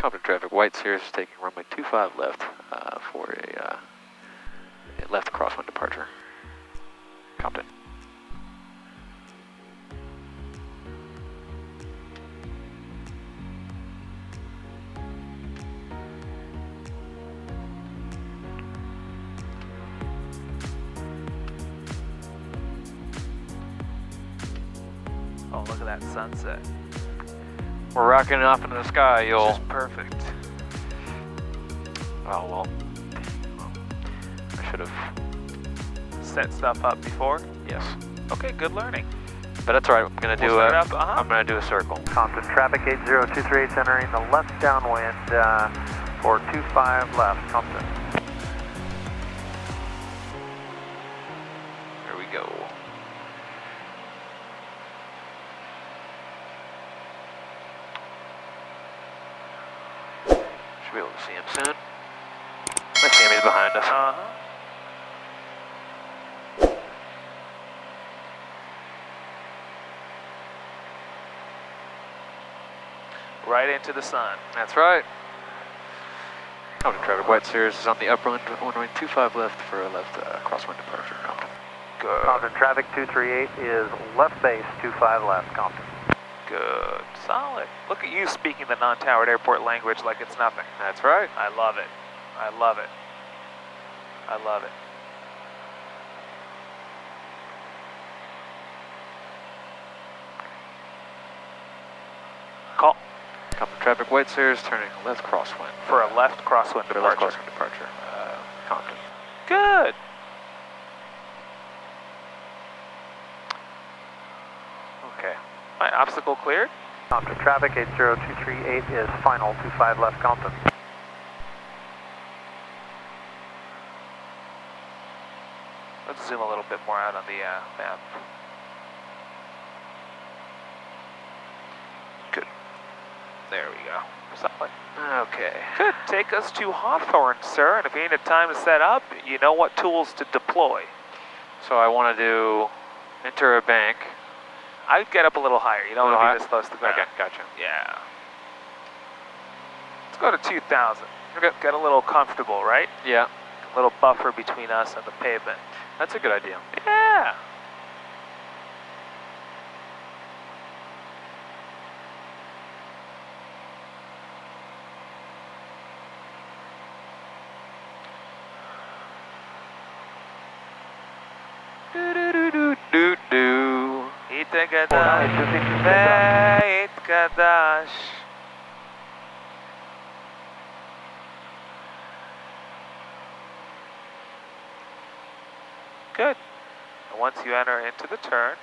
Compton traffic, white Cirrus taking runway 25 left for a left crosswind departure. Compton. Oh, look at that sunset. We're rocketing off into the sky, y'all. Just perfect. Oh, well. I should have Set stuff up before? Yes. Okay, good learning. But that's all right. I'm gonna do I'm gonna do a circle. Compton traffic 80238 entering the left downwind for 25 left. Compton. There we go. Should be able to see him soon. I see him, he's behind us. Right into the sun. That's right. Compton traffic, white Cirrus is on the upwind, runway 25 left for a left crosswind departure. Compton. Good. Compton traffic 238 is left base 25 left. Compton. Good. Solid. Look at you speaking the non-towered airport language like it's nothing. That's right. I love it. I love it. I love it. Call. Compton traffic, white Cirrus turning left crosswind. For a left crosswind For a left departure. crosswind departure. Compton. Good. Okay. All right, obstacle cleared. Compton traffic 80238 is final 25 left. Compton. Let's zoom a little bit more out on the map. Good. There we go. Solid. Okay. Good. Take us to Hawthorne, sir. And if you need a time to set up, you know what tools to deploy. So I want to do enter a bank. I'd get up a little higher. You don't want to be this close to the ground. Okay, gotcha. Yeah. Let's go to 2,000. Okay. Get a little comfortable, right? Yeah, A little buffer between us and the pavement. that's a good idea. Yeah. Do. Itagadash, Veitgadash. Good. And once you enter into the turn,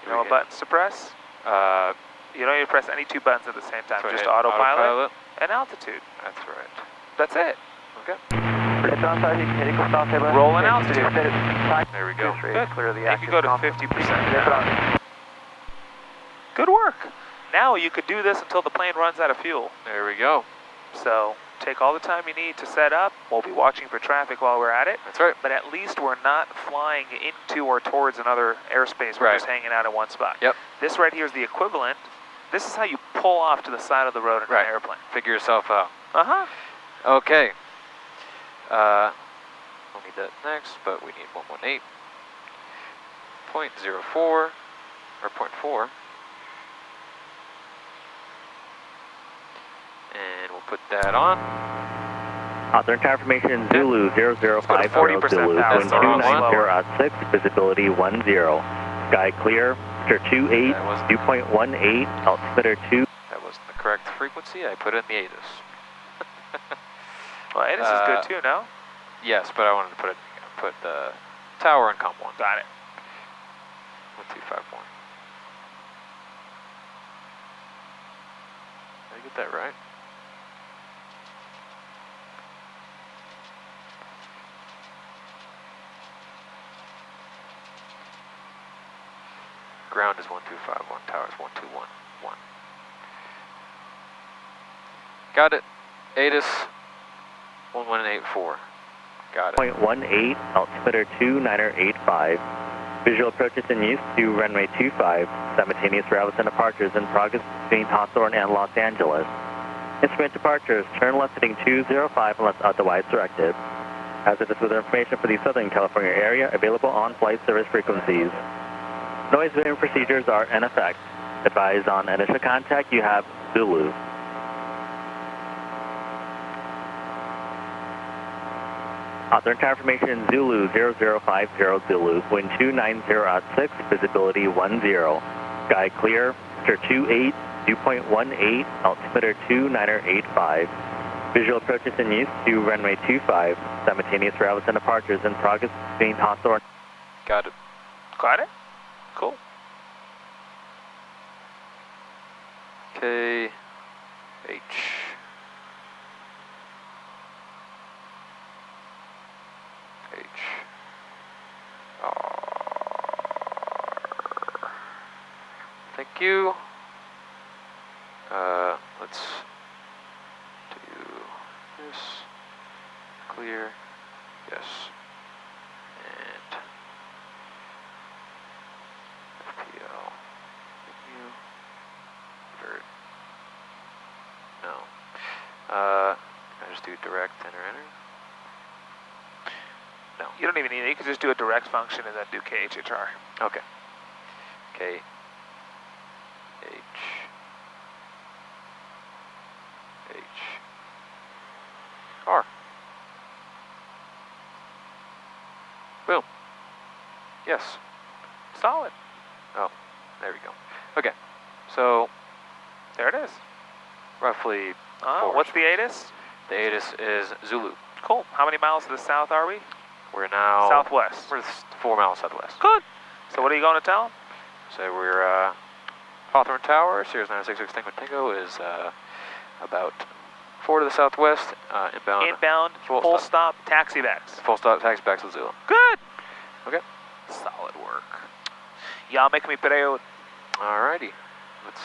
you know what buttons to press? You don't need to press any two buttons at the same time. So just hit autopilot and altitude. That's right. That's it. Okay. Roll and altitude. There we go. Good. Clear the You active could go to compton. 50%. Good work. Now you could do this until the plane runs out of fuel. There we go. So take all the time you need to set up. We'll be watching for traffic while we're at it. That's right. But at least we're not flying into or towards another airspace. We're just hanging out in one spot. Yep. This right here is the equivalent. This is how you pull off to the side of the road in an airplane. Figure yourself out. Uh-huh. Okay. We'll need that next, but we need 118.04 or 0.4. And we'll put that on. Hawthorne confirmation Zulu 0050 40% Zulu, power. wind That's the wrong 290 at 6, visibility 10. Sky clear, temperature 28, That wasn't- dew point 18, altimeter 2. That wasn't the correct frequency. I put in the ATIS. Well, ATIS is good too, no? Yes, but I wanted to put the tower in comp 1. Got it. 1251. Did I get that right? Ground is 1251, tower is 1211. Got it. ATIS 1184. Got it. 0.18, altimeter 2985. Visual approaches in use to runway 25. Simultaneous arrivals and departures in progress between Hawthorne and Los Angeles. Instrument departures, turn left heading 205 unless otherwise directed. Hazardous weather information for the Southern California area available on flight service frequencies. Noise abatement procedures are in effect. Advised on initial contact, you have Zulu. Author confirmation Zulu 0050 Zulu, wind 290 visibility 10. Sky clear, Mr. 28, dew point 18, altimeter 2985. Visual approaches in use to runway 25. Simultaneous arrivals and departures in progress between Hawthorne. Got it. Got it? Cool. KH. Thank you. Let's do this. Clear. Yes. And FPL. Menu. Vert. No. I just do direct enter. No. You don't even need it. You can just do a direct function and then do KHHR. Okay. K. H. R. Boom. Yes. Solid. Oh, there we go. Okay. So, There it is. roughly. What's the ATIS? The ATIS is Zulu. Cool. How many miles to the south are we? We're now. Southwest. We're 4 miles southwest. Good. So what are you going to tell them? So we're Hawthorne Tower, Cirrus 966 Tango is about 4 to the southwest, inbound. Inbound, full stop, taxi backs. Full stop, taxi back to Zulu. Good. Okay. Solid work. Ya make me proud. Alrighty. Let's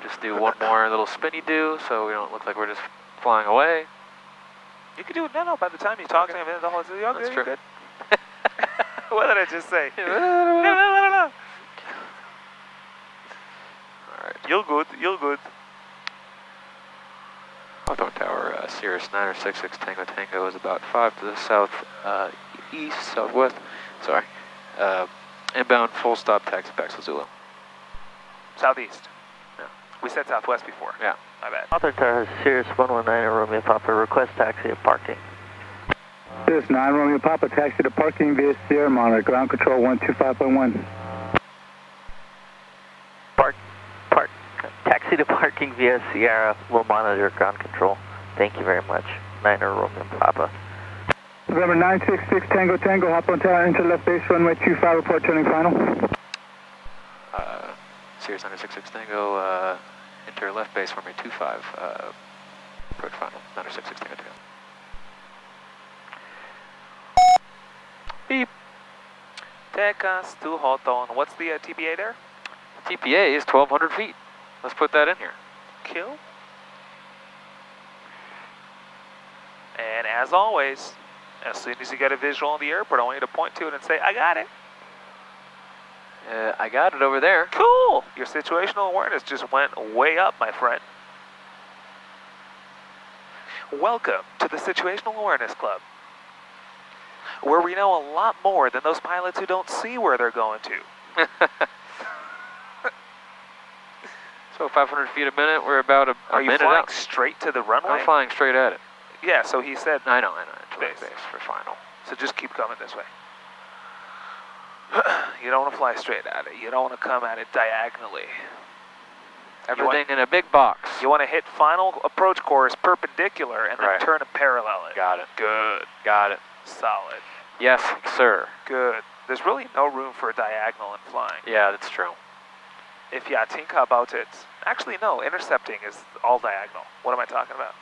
just do one more little spinny do so we don't look like we're just flying away. You can do it now. By the time you talk to him, the whole you're That's good. true. You're good. What did I just say? Alright. You're good. You're good. Hawthorne Tower, Cirrus 966 Tango is about 5 to the south, east, southwest. Sorry. Inbound, full stop, taxi back to Zulu. Southeast. Yeah. We said southwest before. Yeah. My bad. Hawthorne Tower, Cirrus 119 Romeo Papa, request taxi at parking. Cirrus 9 Romeo Papa, taxi to parking via Sierra Monitor, ground control 125.1. Taxi to parking via Sierra, will monitor ground control. Thank you very much. 9 Romeo Papa. November 966 Tango, Hawthorne Tower, enter left base, runway 25, report turning final. Cirrus 966 Tango, enter left base, runway 25, approach final, 966 Tango. Beep. Take us to Hawthorne. What's the TPA there? TPA is 1,200 feet. Let's put that in here. Kill. And as always, as soon as you get a visual on the airport, I want you to point to it and say, I got it. I got it over there. Cool. Your situational awareness just went way up, my friend. Welcome to the Situational Awareness Club, where we know a lot more than those pilots who don't see where they're going to. So 500 feet a minute, we're about a Are you minute flying out. straight to the runway? I'm flying straight at it. Yeah, so he said I know, base. base for final. So just keep coming this way. You don't want to fly straight at it. You don't want to come at it diagonally. Everything in a big box. You want to hit final approach course perpendicular and then Right. turn and parallel it. Got it. Good. Got it. Solid. Yes, sir. Good. There's really no room for a diagonal in flying. Yeah, that's true. If you think about it. Actually, no. Intercepting is all diagonal. What am I talking about?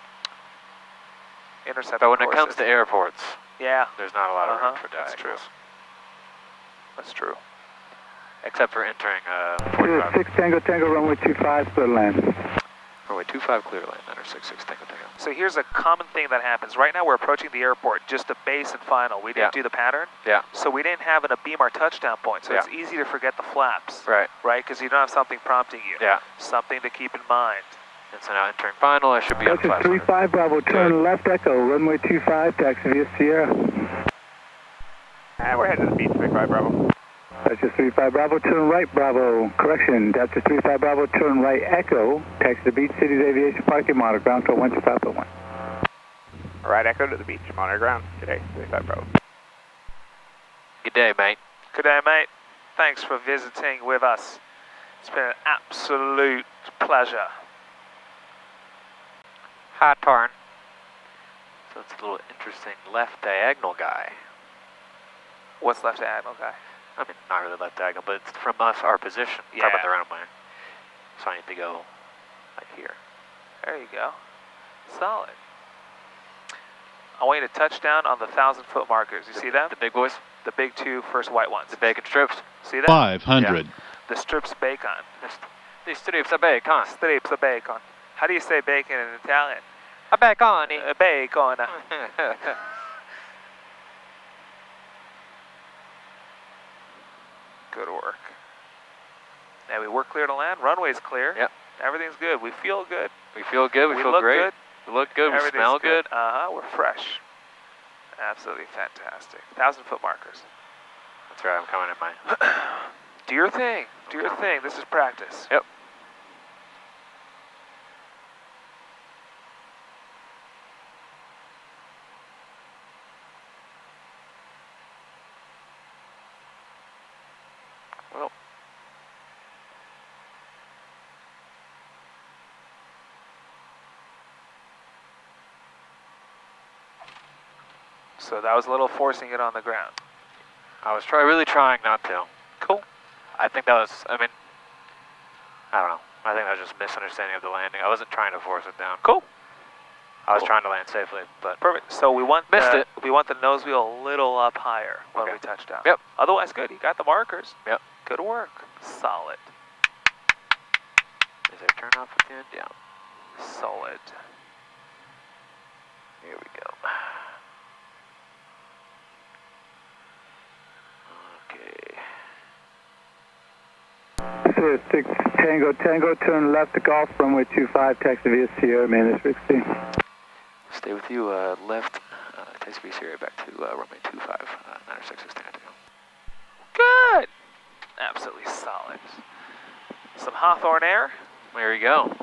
Intercepting But when it courses. comes to airports, Yeah, there's not a lot of room for that's true. diagonals. That's true. Except for entering Cirrus 45. 6 Tango, runway 25, clear land. Runway 25, clear land, 966 Tango. So here's a common thing that happens. Right now we're approaching the airport, just a base and final. We didn't do the pattern. Yeah. So we didn't have a beam our touchdown point. So it's Yeah. easy to forget the flaps. Right. Right? Because you don't have something prompting you. Yeah. Something to keep in mind. And so now entering final, I should be on Texas 500. 35 Bravo, turn Good. left Echo, runway 25, taxi via Sierra. And we're headed to the beach, 35 Bravo. Texas 35 Bravo, turn right Bravo, correction, Texas 35 Bravo, turn right Echo, taxi to Beach City's Aviation Parking, monitor ground control 125.1. Right Echo to the beach, monitor ground, today, 35 Bravo. Good day, mate. Good day, mate. Thanks for visiting with us. It's been an absolute pleasure. Hi, Tarn. So it's a little interesting left diagonal guy. What's left diagonal, guy? I mean, not really left diagonal, but it's from us, our position. Yeah. Talk about the runway. So I need to go like here. There you go. Solid. I want you to touch down on the 1,000-foot markers. You see them? The big boys? The big two first white ones. The bacon strips? See that? 500. Yeah. The strips bacon. These strips are bacon. Strips of bacon. How do you say bacon in Italian? A bacon. Bacon. Good work. Now we work clear to land. Runway's clear. Yep. Everything's good. We feel good. We feel good. We feel look great. good. We look good. We Everything's smell good. We're fresh. Absolutely fantastic. 1,000-foot markers. That's right. I'm coming in my. Do your thing. Do your thing. This is practice. Yep. Well. So that was a little forcing it on the ground. I was really trying not to. Cool. I think that was, I don't know. I think that was just misunderstanding of the landing. I wasn't trying to force it down. Cool. I was trying to land safely, but Perfect. So we want Missed it. We want the nose wheel a little up higher when Okay. we touch down. Yep. Otherwise, good. You got the markers. Yep. Good work. Solid. Is there a turn off at the end? Yeah. Solid. Here we go. Okay. Sierra 6 Tango Tango, turn left to Golf, runway 25, taxi via Sierra, minus 60. Stay with you, left, taxi via Sierra back to runway 25, 966 Tango. Good. Absolutely solid. Some Hawthorne air. There you go.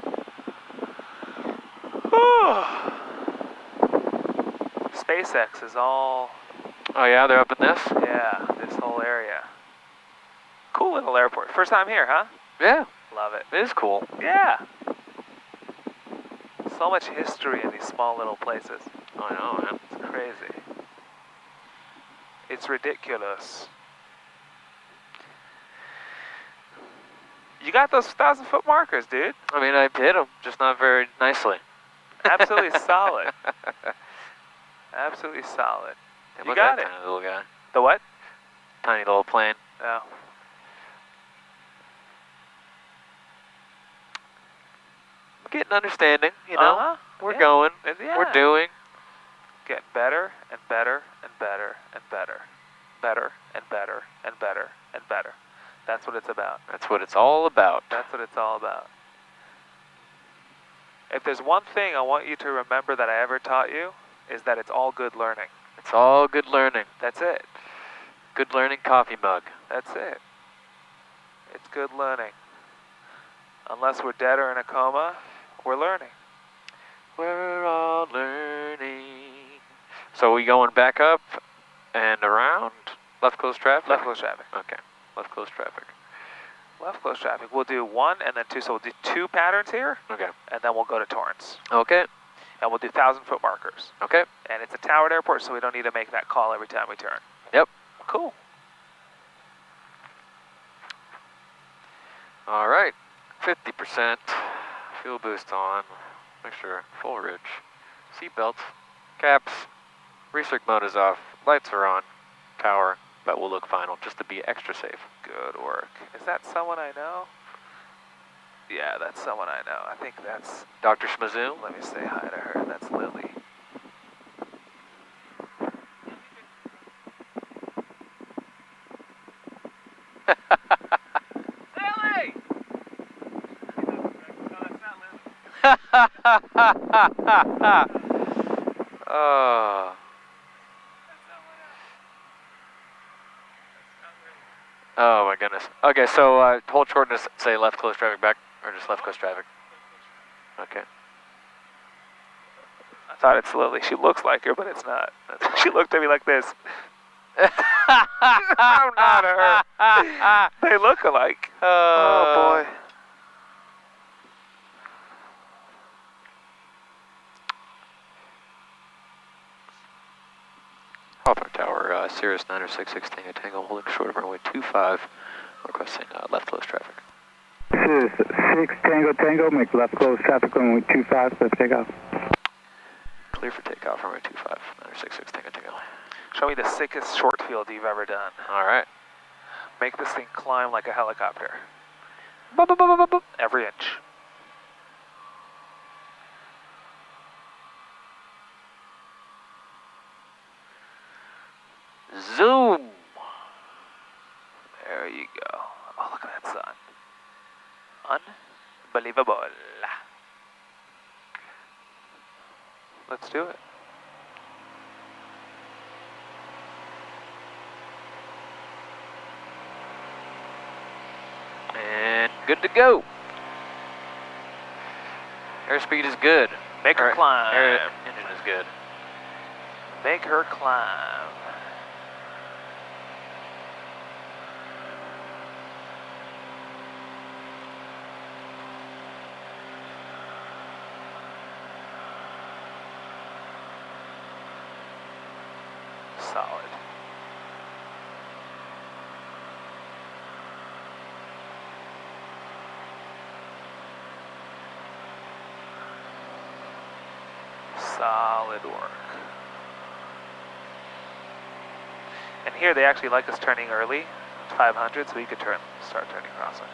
SpaceX is all, Oh yeah, they're up in this? yeah, this whole area. Cool little airport. First time here, huh? Yeah, Love it. it is cool. Yeah. So much history in these small little places. I know, man. It's crazy. It's ridiculous. You got those 1,000-foot markers, dude. I mean, I hit them, just not very nicely. Absolutely solid. Absolutely solid. Hey, You look got at it. that tiny little guy. The what? Tiny little plane. Oh. I'm getting understanding, you know. Uh-huh. We're Yeah. going. Yeah. We're doing. Getting better and better and better and better. Better and better and better and better. That's what it's about. That's what it's all about. That's what it's all about. If there's one thing I want you to remember that I ever taught you, is that it's all good learning. It's all good learning. That's it. Good learning coffee mug. That's it. It's good learning. Unless we're dead or in a coma, we're learning. We're all learning. So we going back up and around? Left close traffic? Left close traffic. Okay. Left close traffic. Left close traffic. We'll do one and then two. So we'll do two patterns here, Okay. and then we'll go to Torrance. Okay. And we'll do 1,000-foot markers. Okay. And it's a towered airport, so we don't need to make that call every time we turn. Yep. Cool. All right. 50%. Fuel boost on. Make sure full ridge. Seat belts. Caps. Recirc mode is off. Lights are on. Tower. But we'll look final just to be extra safe. Good work. Is that someone I know? Yeah, that's someone I know. I think that's... Dr. Schmazoom. Let me say hi to her. That's Lily. Lily! No, that's not Lily. Oh. Oh my goodness. Okay, so hold short and just say left close traffic back, or just left close traffic. Okay. I thought it's Lily. She looks like her, but it's not. She looked at me like this. I'm not her. They look alike. Oh boy. Hawthorne Tower, Cirrus 906 Tango Tango, holding short of runway 25, requesting left close traffic. Cirrus 6 Tango Tango, make left close traffic runway 25, let's take off. Clear for takeoff, runway 25, 906 Tango Tango. Show me the sickest short field you've ever done. All right. Make this thing climb like a helicopter. Every inch. Zoom! There you go. Oh, look at that sun. Unbelievable. Let's do it. And good to go. Airspeed is good. Make her climb. Engine is good. Make her climb. Solid. Solid work. And here they actually like us turning early, 500, so you could start turning crossing.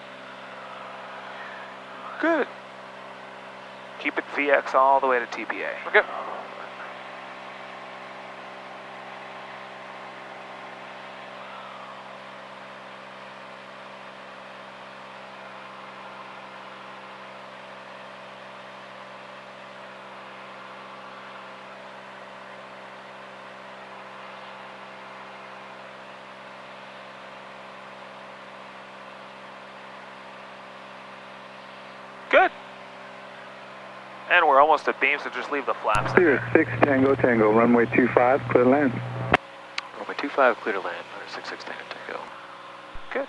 Good. Keep it VX all the way to TPA. Okay. Good. And we're almost at beam, so just leave the flaps in Cirrus there. 6 Tango Tango, runway 25, clear to land. Runway 25, clear to land, 966 Tango Tango. Good.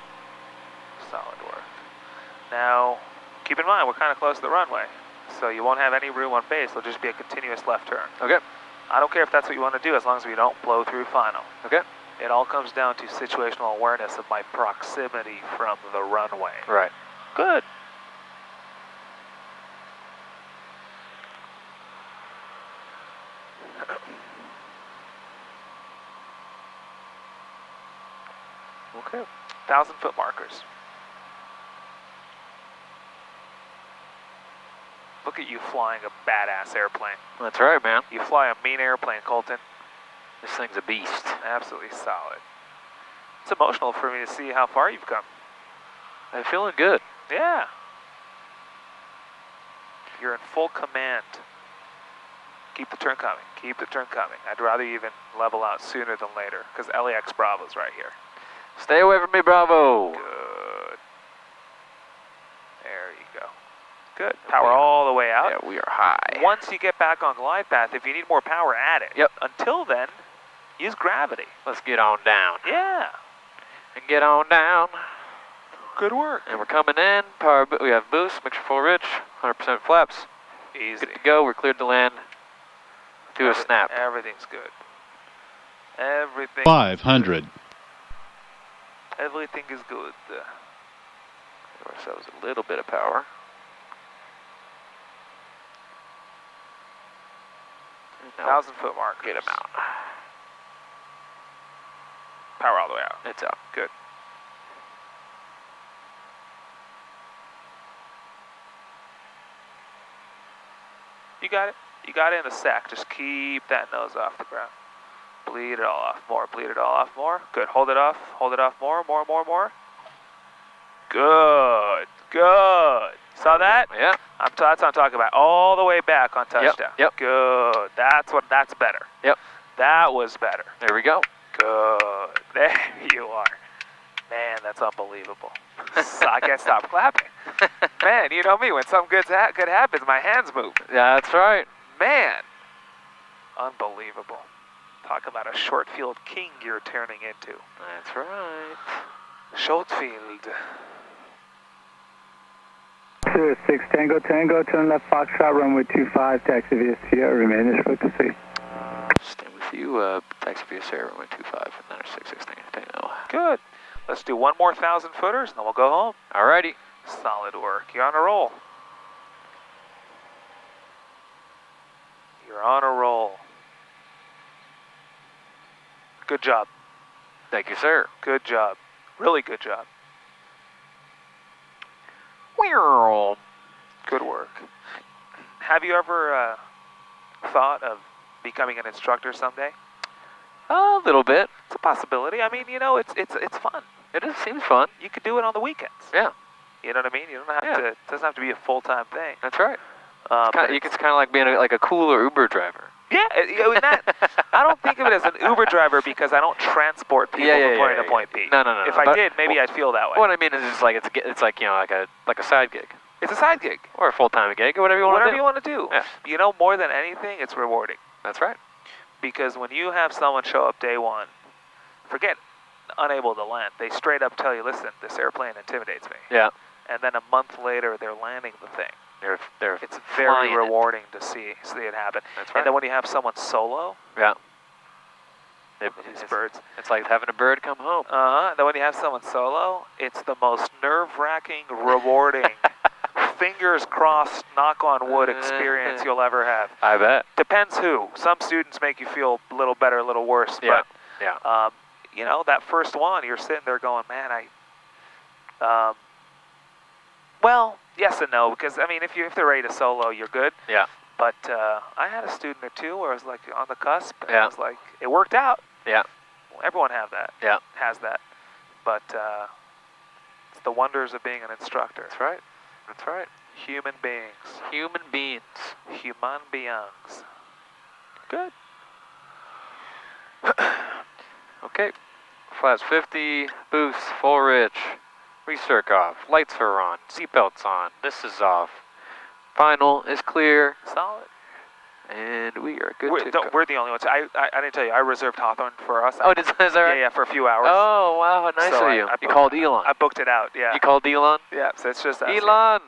Solid work. Now, keep in mind, we're kind of close to the runway, so you won't have any room on base. It'll just be a continuous left turn. Okay. I don't care if that's what you want to do, as long as we don't blow through final. Okay. It all comes down to situational awareness of my proximity from the runway. Right. Good. Okay. 1,000-foot markers. Look at you flying a badass airplane. That's right, man. You fly a mean airplane, Colton. This thing's a beast. Absolutely solid. It's emotional for me to see how far you've come. I'm feeling good. Yeah. You're in full command. Keep the turn coming. Keep the turn coming. I'd rather you even level out sooner than later, because LAX Bravo's right here. Stay away from me, Bravo. Good. There you go. Good. Power all the way out. Yeah, we are high. Once you get back on glide path, if you need more power, add it. Yep. Until then, use gravity. Let's get on down. Yeah. And get on down. Good work. And we're coming in. Power. We have boost. Mixture full rich. 100% flaps. Easy. Good to go. We're cleared to land. Do a snap. Everything's good. Everything. 500. Everything is good. Give ourselves a little bit of power. 1,000-foot mark. Get him out. Power all the way out. It's out. Good. You got it. You got it in the sack. Just keep that nose off the ground. Bleed it all off more. Bleed it all off more. Good. Hold it off. Hold it off more. More. More. More. Good. Good. Saw that? Yeah. That's what I'm talking about. All the way back on touchdown. Yep. Good. That's better. Yep. That was better. There we go. Good. There you are. Man, that's unbelievable. So I can't stop clapping. Man, you know me, when something good happens, my hands move. Yeah, that's right. Man. Unbelievable. Talk about a short field king you're turning into. That's right. Short field. Cirrus 6 Tango Tango, turn left Foxtrot, runway 25, taxi via Sierra, remain as frequency. Stay with you, taxi via Sierra, runway 25, 966 Tango. Good. Let's do one more 1,000-footers, and then we'll go home. Alrighty. Solid work. You're on a roll. You're on a roll. Good job. Thank you, sir. Good job. Really good job. Good work. Have you ever thought of becoming an instructor someday? A little bit. It's a possibility. I mean, you know, it's fun. Seems fun. You could do it on the weekends. Yeah. You know what I mean? You don't have to. It doesn't have to be a full-time thing. That's right. It's kind of like being like a cooler Uber driver. Yeah, I don't think of it as an Uber driver because I don't transport people from point A to point B. No. If I did, maybe I'd feel that way. What I mean is, it's like you know, like a side gig. It's a side gig Or a full-time gig, or whatever you want to do. Whatever you want to do. Yeah. You know, more than anything, it's rewarding. That's right. Because when you have someone show up day one, forget unable to land, they straight up tell you, listen, this airplane intimidates me. Yeah. And then a month later, they're landing the thing. It's very flying rewarding to see it happen. That's right. And then when you have someone solo, Yeah. these birds. It's like having a bird come home. Then when you have someone solo, it's the most nerve-wracking, rewarding, fingers crossed, knock on wood experience you'll ever have. I bet. Depends who. Some students make you feel a little better, a little worse. Yeah. But, you know, that first one, you're sitting there going, man, well, yes and no, because, I mean, if they're ready to solo, you're good. Yeah. But I had a student or two where I was like on the cusp, and Yeah. I was like, it worked out. Yeah. Well, everyone has that. But it's the wonders of being an instructor. That's right. That's right. Human beings. Human beings. Human beings. Good. Okay. Flaps 50, boost, full rich, recirc off, lights are on, seatbelts on, this is off. Final is clear. Solid. And we are good to go. We're the only ones. I didn't tell you, I reserved Hawthorne for us. Oh, is that right? Yeah, for a few hours. Oh, wow, nice So of you. I You called Elon. I booked it out, yeah. You called Elon? Yeah, so it's just us. Elon!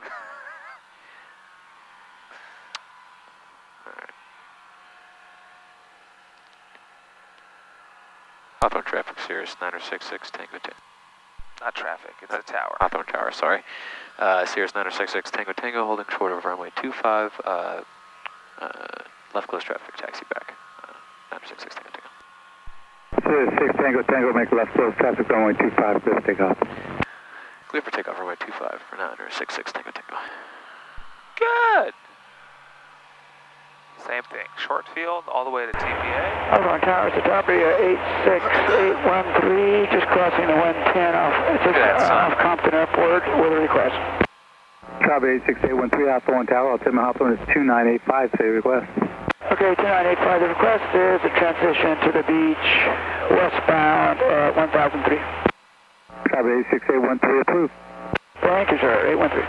Hawthorne traffic, Cirrus 966 Tango Tango. Not traffic, it's a tower. Hawthorne Tower, sorry. Cirrus 966 Tango Tango, holding short of runway 25, left close traffic, taxi back. 966 Tango Tango. Cirrus 6 Tango Tango, make left close traffic, runway 25, clear for takeoff. Clear for takeoff, runway 25 for 966 Tango Tango. Good. Same thing, short field all the way to TPA. Hawthorne Tower to top of 86813, just crossing the 110 off Compton Airport with a request. Tower 86813, Hawthorne Tower, Ultima Hawthorne is 2985, say request. Okay, 2985, the request is a transition to the beach, westbound at 1003. Tower 86813, approved. Thank you, sir, 813.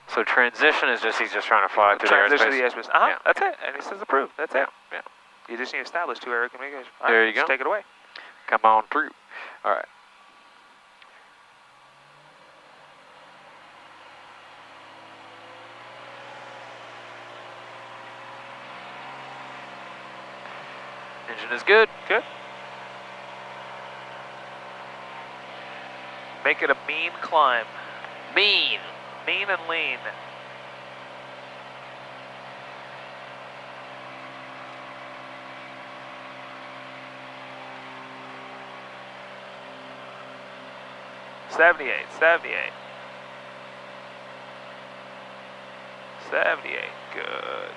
So transition is just, he's just trying to fly through Transition the airspace. to the airspace. Yeah. That's it. And he says approved. That's it. Yeah. You just need to establish two area communication. All There right, you go. Just take it away. Come on through. All right. Engine is good. Good. Make it a mean climb. Mean. Mean and lean. $78, $78. $78, good.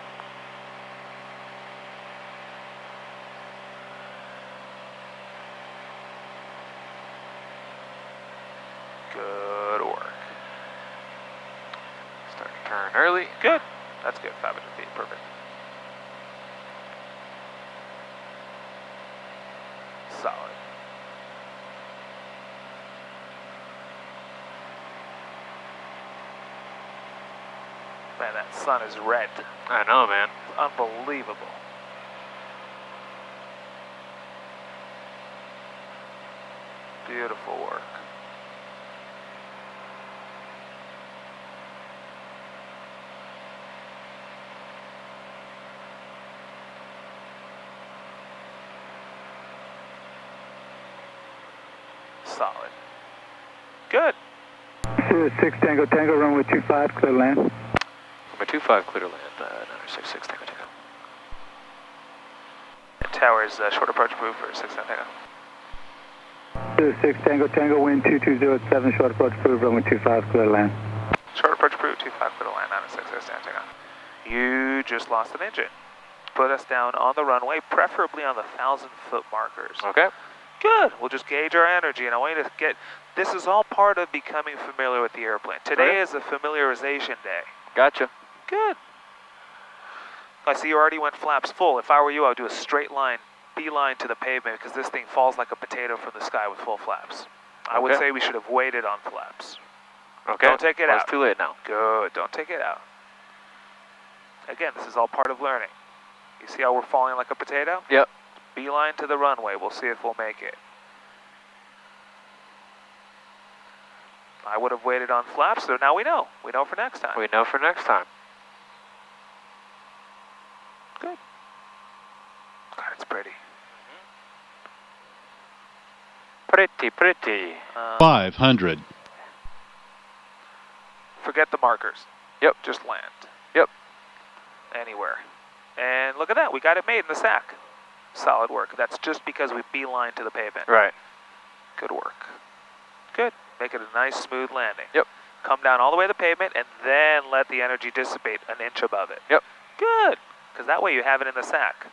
Good work. That's good, 500 feet, perfect. Solid. Man, that sun is red. I know, man. Unbelievable. Beautiful work. Solid. Good. Cirrus 6 Tango Tango, runway 25, clear land. Runway 25, clear to land, 966 Tango Tango. And tower's short approach approved for 6 Tango. Cirrus 6 Tango Tango, wind 2207, short approach approved, runway 25, clear land. Short approach approved, 25 clear to land, 966 Tango. You just lost an engine. Put us down on the runway, preferably on the 1,000-foot markers. Okay. Good. We'll just gauge our energy, and I want you to get. This is all part of becoming familiar with the airplane. Today is a familiarization day. Gotcha. Good. I see you already went flaps full. If I were you, I would do a straight line, beeline to the pavement, because this thing falls like a potato from the sky with full flaps. I would say we should have waited on flaps. Okay. Don't take it out. It's too late now. Good. Don't take it out. Again, this is all part of learning. You see how we're falling like a potato? Yep. Beeline to the runway. We'll see if we'll make it. I would have waited on flaps, so now we know. We know for next time. We know for next time. Good. God, it's pretty. Pretty, pretty. 500. Forget the markers. Yep. Just land. Yep. Anywhere. And look at that. We got it made in the sack. Solid work. That's just because we beeline to the pavement. Right. Good work. Good. Make it a nice, smooth landing. Yep. Come down all the way to the pavement and then let the energy dissipate an inch above it. Yep. Good. Because that way you have it in the sack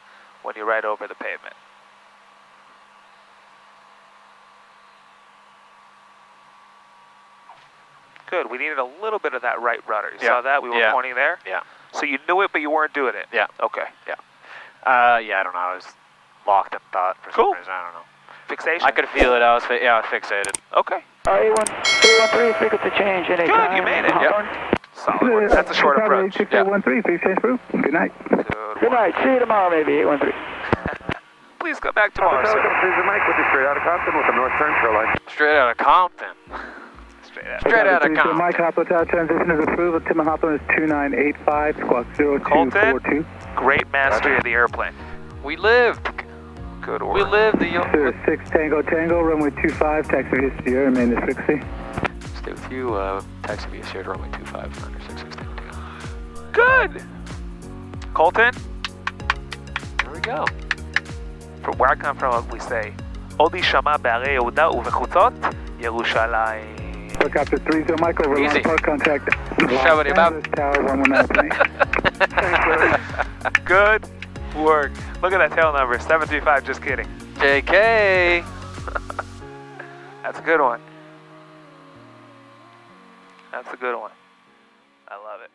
when you're right over the pavement. Good. We needed a little bit of that right rudder. You saw that? We were pointing there? Yeah. So you knew it, but you weren't doing it? Yeah. Okay. Yeah. Yeah, I don't know. I was locked in thought for some reason. I don't know. Fixation? I could feel it. I was fixated. Okay. A13, frequency change anytime. Good. You made it. Yep. Solid work. That's a short approach. 6813, please change proof. Good night. Good night. See you tomorrow, maybe, 813. Please come back tomorrow, sir. Cruiser Mike with you straight out of Compton with a north turn for line. Straight out of Compton. Straight out of Compton. Mike Hopper Tower transition is approved. Tim Hopper is 2985, squawk 0242. Great mastery of the airplane. We lived. Good work. We lived the... Cirrus 6 Tango Tango, runway 25, taxi via Sierra, main is frequency. Stay with you, taxi via Sierra, runway 25, under 66 Tango Tango. Good. Colton? There we go. From where I come from, we say, עוד יישמע בערי יהודה ובחוצות ירושלים. Helicopter 30 Mike over Easy. line park contact. Shabba Los Tower 119. Good work. Look at that tail number, 735, just kidding. JK. That's a good one. That's a good one. I love it.